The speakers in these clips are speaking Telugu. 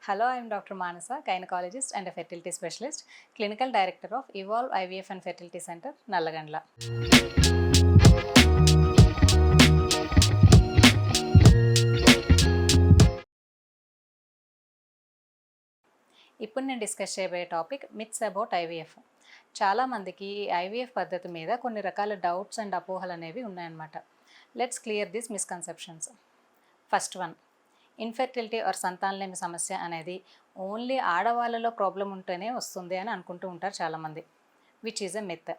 Hello, I am Dr. Manasa, gynecologist and a fertility specialist, clinical director of Evolve IVF and Fertility Center, Nallagandla. ఇప్పుడు నేను డిస్కస్ చేయబోయే టాపిక్ మిత్స్ అబౌట్ ఐవీఎఫ్. చాలామందికి ఈ ఐవీఎఫ్ పద్ధతి మీద కొన్ని రకాల డౌట్స్ అండ్ అపోహలు అనేవి ఉన్నాయన్నమాట. Let's clear these misconceptions. First one, infertility or సంతానలేమి సమస్య అనేది ఓన్లీ ఆడవాళ్ళలో ప్రాబ్లం ఉంటేనే వస్తుంది అని అనుకుంటూ ఉంటారు చాలామంది, which is a myth.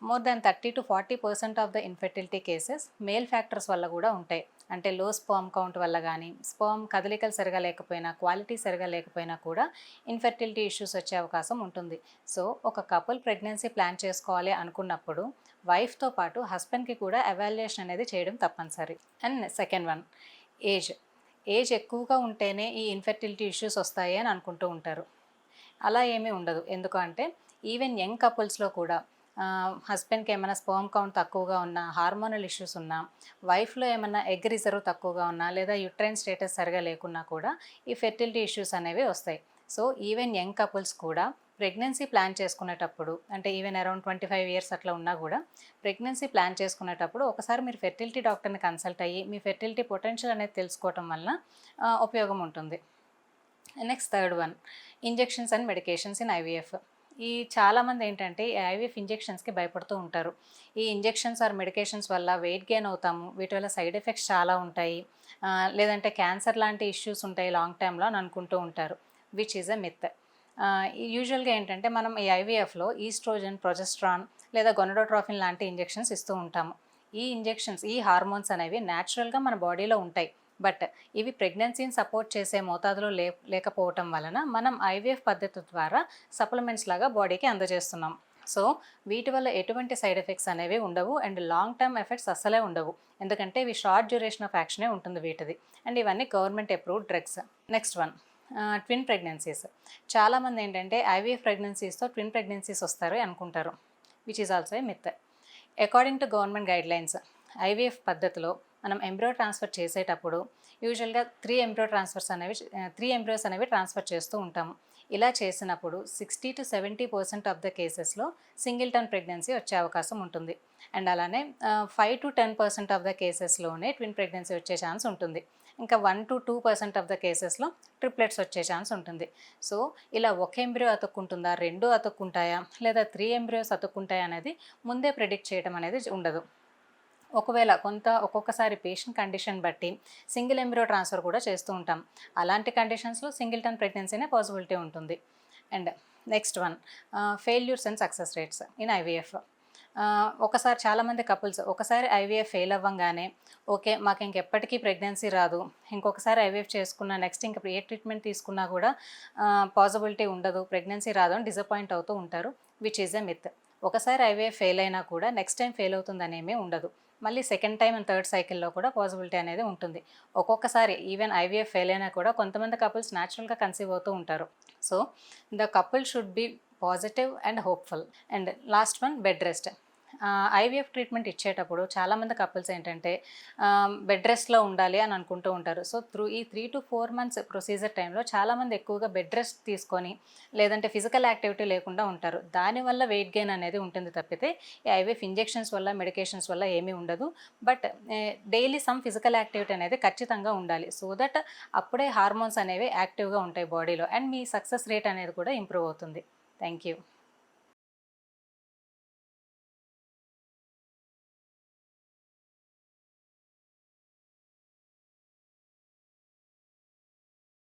More than 30-40% of the infertility cases male factors వల్ల కూడా ఉంటాయి. అంటే లో స్పర్మ్ కౌంట్ వల్ల కానీ, స్పర్మ్ కదలికలు సరిగా లేకపోయినా, క్వాలిటీ సరిగా లేకపోయినా కూడా ఇన్ఫెర్టిలిటీ ఇష్యూస్ వచ్చే అవకాశం ఉంటుంది. సో ఒక కపుల్ ప్రెగ్నెన్సీ ప్లాన్ చేసుకోవాలి అనుకున్నప్పుడు వైఫ్తో పాటు హస్బెండ్కి కూడా ఎవాల్యుయేషన్ అనేది చేయడం తప్పనిసరి. అండ్ సెకండ్ వన్, ఏజ్ ఎక్కువగా ఉంటేనే ఈ ఇన్ఫెర్టిలిటీ ఇష్యూస్ వస్తాయి అని అనుకుంటూ ఉంటారు. అలా ఏమీ ఉండదు. ఎందుకంటే ఈవెన్ యంగ్ కపుల్స్లో కూడా హస్బెండ్కి ఏమైనా స్పర్మ్ కౌంట్ తక్కువగా ఉన్నా, హార్మోనల్ ఇష్యూస్ ఉన్నా, వైఫ్లో ఏమైనా ఎగ్ రిజర్వ్ తక్కువగా ఉన్నా, లేదా యుట్రైన్ స్టేటస్ సరిగా లేకున్నా కూడా ఈ ఫెర్టిలిటీ ఇష్యూస్ అనేవి వస్తాయి. సో ఈవెన్ యంగ్ కపుల్స్ కూడా ప్రెగ్నెన్సీ ప్లాన్ చేసుకునేటప్పుడు, అంటే ఈవెన్ అరౌండ్ 25 ఇయర్స్ అట్లా ఉన్నా కూడా ప్రెగ్నెన్సీ ప్లాన్ చేసుకునేటప్పుడు ఒకసారి మీరు ఫెర్టిలిటీ డాక్టర్ని కన్సల్ట్ అయ్యి మీ ఫెర్టిలిటీ పొటెన్షియల్ అనేది తెలుసుకోవటం వలన ఉపయోగం ఉంటుంది. Next third one, injections and medications in IVF. ఈ చాలామంది ఏంటంటే ఈ ఐవీఎఫ్ ఇంజెక్షన్స్కి భయపడుతూ ఉంటారు. ఈ ఇంజెక్షన్స్ ఆర్ మెడికేషన్స్ వల్ల వెయిట్ గెయిన్ అవుతాము, వీటి వల్ల సైడ్ ఎఫెక్ట్స్ చాలా ఉంటాయి, లేదంటే క్యాన్సర్ లాంటి ఇష్యూస్ ఉంటాయి లాంగ్ టైంలో అని అనుకుంటూ ఉంటారు, విచ్ ఈజ్ ఎ మిత్. యూజువల్గా ఏంటంటే మనం ఈ ఐవీఎఫ్లో ఈస్ట్రోజన్, ప్రొజెస్ట్రాన్ లేదా గొనడోట్రోఫిన్ లాంటి ఇంజెక్షన్స్ ఇస్తూ ఉంటాము. ఈ ఇంజెక్షన్స్, ఈ హార్మోన్స్ అనేవి న్యాచురల్గా మన బాడీలో ఉంటాయి. బట్ ఇవి ప్రెగ్నెన్సీని సపోర్ట్ చేసే మోతాదులో లేకపోవటం వలన మనం ఐవీఎఫ్ పద్ధతి ద్వారా సప్లిమెంట్స్ లాగా బాడీకి అందజేస్తున్నాం. సో వీటి వల్ల ఎటువంటి సైడ్ ఎఫెక్ట్స్ అనేవి ఉండవు అండ్ లాంగ్ టర్మ్ ఎఫెక్ట్స్ అస్సలే ఉండవు. ఎందుకంటే ఇవి షార్ట్ డ్యూరేషన్ ఆఫ్ యాక్షనే ఉంటుంది వీటిది. అండ్ ఇవన్నీ government approved drugs. Next one, twin pregnancies. చాలామంది ఏంటంటే ఐవీఎఫ్ ప్రెగ్నెన్సీస్తో ట్విన్ ప్రెగ్నెన్సీస్ వస్తారు అనుకుంటారు, which is also a myth. According to government guidelines, IVF పద్ధతిలో మనం ఎంబ్రియో ట్రాన్స్ఫర్ చేసేటప్పుడు యూజువల్గా 3 ఎంబ్రియోస్ అనేవి ట్రాన్స్ఫర్ చేస్తూ ఉంటాము. ఇలా చేసినప్పుడు 60-70% ఆఫ్ ద కేసెస్లో సింగిల్టన్ ప్రెగ్నెన్సీ వచ్చే అవకాశం ఉంటుంది. అండ్ అలానే 5-10% ఆఫ్ ద కేసెస్లోనే ట్విన్ ప్రెగ్నెన్సీ వచ్చే ఛాన్స్ ఉంటుంది. ఇంకా 1-2% ఆఫ్ ద కేసెస్లో ట్రిప్లెట్స్ వచ్చే ఛాన్స్ ఉంటుంది. సో ఇలా ఒక ఎంబ్రియో అతుక్కుంటుందా, 2 అతుక్కుంటాయా, లేదా 3 ఎంబ్రియోస్ అతుక్కుంటాయా అనేది ముందే ప్రెడిక్ట్ చేయడం అనేది ఉండదు. ఒకవేళ ఒక్కొక్కసారి పేషెంట్ కండిషన్ బట్టి సింగిల్ ఎంబ్రియో ట్రాన్స్ఫర్ కూడా చేస్తూ ఉంటాం. అలాంటి కండిషన్స్లో సింగిల్టన్ ప్రెగ్నెన్సీనే పాసిబిలిటీ ఉంటుంది. And next one, failures and success rates in IVF. ఒకసారి చాలామంది కపుల్స్ ఒకసారి ఐవీఎఫ్ ఫెయిల్ అవ్వంగానే ఓకే మాకు ఇంకెప్పటికీ ప్రెగ్నెన్సీ రాదు, ఇంకొకసారి ఐవీఎఫ్ చేసుకున్నా నెక్స్ట్ ఇంకా ఏ ట్రీట్మెంట్ తీసుకున్నా కూడా పాసిబిలిటీ ఉండదు, ప్రెగ్నెన్సీ రాదు అని డిసప్పాయింట్ అవుతూ ఉంటారు, విచ్ ఈజ్ ఎ మిత్. ఒకసారి ఐవీఎఫ్ ఫెయిల్ అయినా కూడా నెక్స్ట్ టైం ఫెయిల్ అవుతుందనేమీ ఉండదు. మళ్ళీ సెకండ్ టైం అండ్ థర్డ్ సైకిల్లో కూడా పాసిబిలిటీ అనేది ఉంటుంది. ఒక్కొక్కసారి ఈవెన్ ఐవీఎఫ్ ఫెయిల్ అయినా కూడా కొంతమంది కపుల్స్ న్యాచురల్గా కన్సీవ్ అవుతూ ఉంటారు. So the couple should be positive and hopeful. And last one, bed rest. IVF treatment ఇచ్చేటప్పుడు చాలామంది కపుల్స్ ఏంటంటే బెడ్ రెస్ట్లో ఉండాలి అని అనుకుంటూ ఉంటారు. సో ఈ 3-4 months ప్రొసీజర్ టైంలో చాలామంది ఎక్కువగా బెడ్ రెస్ట్ తీసుకొని లేదంటే ఫిజికల్ యాక్టివిటీ లేకుండా ఉంటారు. దానివల్ల వెయిట్ గెయిన్ అనేది ఉంటుంది తప్పితే ఈ ఐవీఎఫ్ ఇంజెక్షన్స్ వల్ల, మెడికేషన్స్ వల్ల ఏమీ ఉండదు. But daily some physical activity అనేది ఖచ్చితంగా ఉండాలి. సో దట్ అప్పుడే హార్మోన్స్ అనేవి యాక్టివ్గా ఉంటాయి బాడీలో అండ్ మీ సక్సెస్ రేట్ అనేది కూడా ఇంప్రూవ్ అవుతుంది. Thank you.